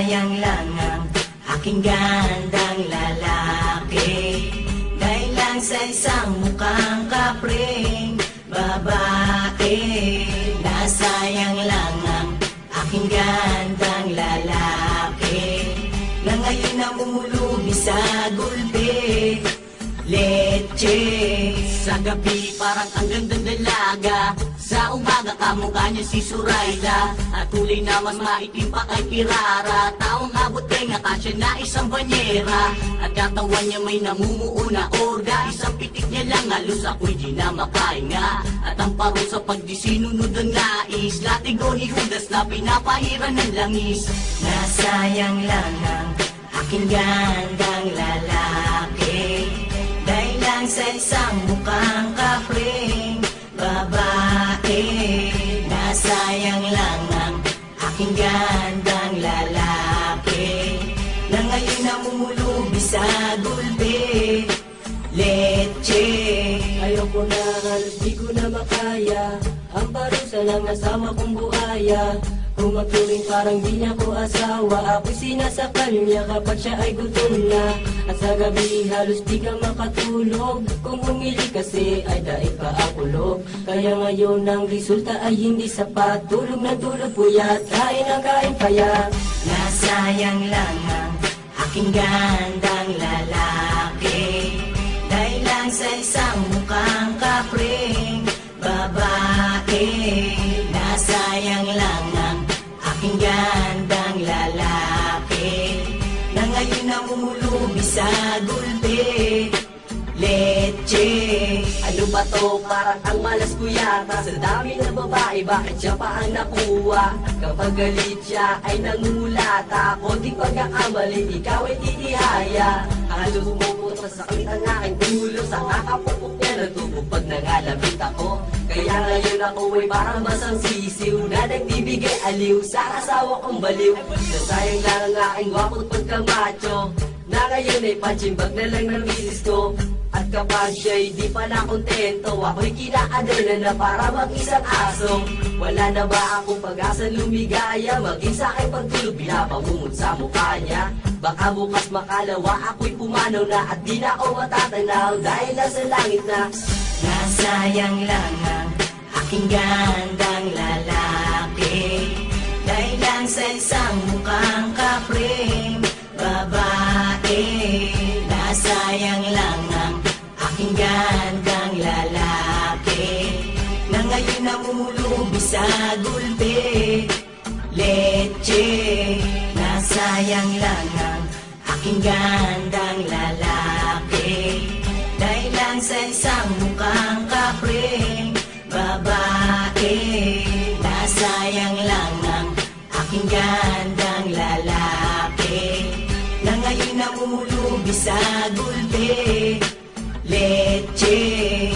Nasayang lang ang aking gandang lalaki dahil lang sa isang mukhang kapring babae. Nasayang lang ang aking gandang lalaki na ngayon namumulubi sa gulpi leche. Sa gabi parang ang gandang dalaga, sa umaga kamukha niya si Surayla, at kulay na mas maitim pa kay Pirara. Taong abot kay nga kasya na isang banyera, at katawan niya may namumuo na orga. Isang pitik niya lang halos ako'y di na makahinga, at ang parusa pag di sinunod ang nais, latigo ni Judas na pinapahiran ng langis. Nasayang lang ang aking gandang lalaki dahil lang sa isang mukhang kapring babae. Nasayang lang ang aking gandang lalaki na ngayon namumulubi sa gulpi leche. Ayoko na, halos di ko na makaya, ang parusa lang nasama kong buhaya. Kung magturing parang di niya ko asawa, ako'y sinasakal niya kapag siya ay gutom na. At sa gabi halos di ka makatulog, kung bumili kasi ay daig pa ang kulog. Kaya ngayon ang resulta ay hindi sapat, tulog na tulog puyat, kain ang kain payat. Nasayang lang ang aking gandang lalaki dahil lang sa isang mukhang kapring babae. Nasayang lang ang aking gandang lalaki na ngayon namumulubi sa gulpi leche. Ano ba to? Parang ang malas ko yata, sa dami ng babae, bakit siya pa ang nakuha? Kapag galit siya ay nangungulata, konting pagkakamali, ikaw ay titihaya. Halos pumuputok sa sakit ang aking ulo, sa kakapupok niya natubog pag nangalabit ako. Kaya ngayon ako ay parang basang sisiw na nagbibigay aliw sa asawa kong baliw. Nasayang lang ang aking gwapo't pagkamacho, na ngayon ay panchimbag na lang ng misis ko. At kapag siya'y di pa na kontento, ako'y kinaadala na para mag-isang aso. Wala na ba akong pag-asa lumigaya, maging sa aking pagtulog pinapamumot sa mukha niya? Baka bukas makalawa ako'y pumanaw na, at di na ako matatanaw dahil nasa langit na. Nasayang lang ang aking gandang lalaki dahil lang sa isang mukhang kapring babae. Nasayang lang ang aking gandang lalaki na ngayon namumulubi sa gulpi leche. Nasayang lang ang aking gandang lalaki dahil lang sa isang mukhang kapring babae. Nasayang lang ang aking gandang lalaki na ngayon namumulubi sa gulpi leche.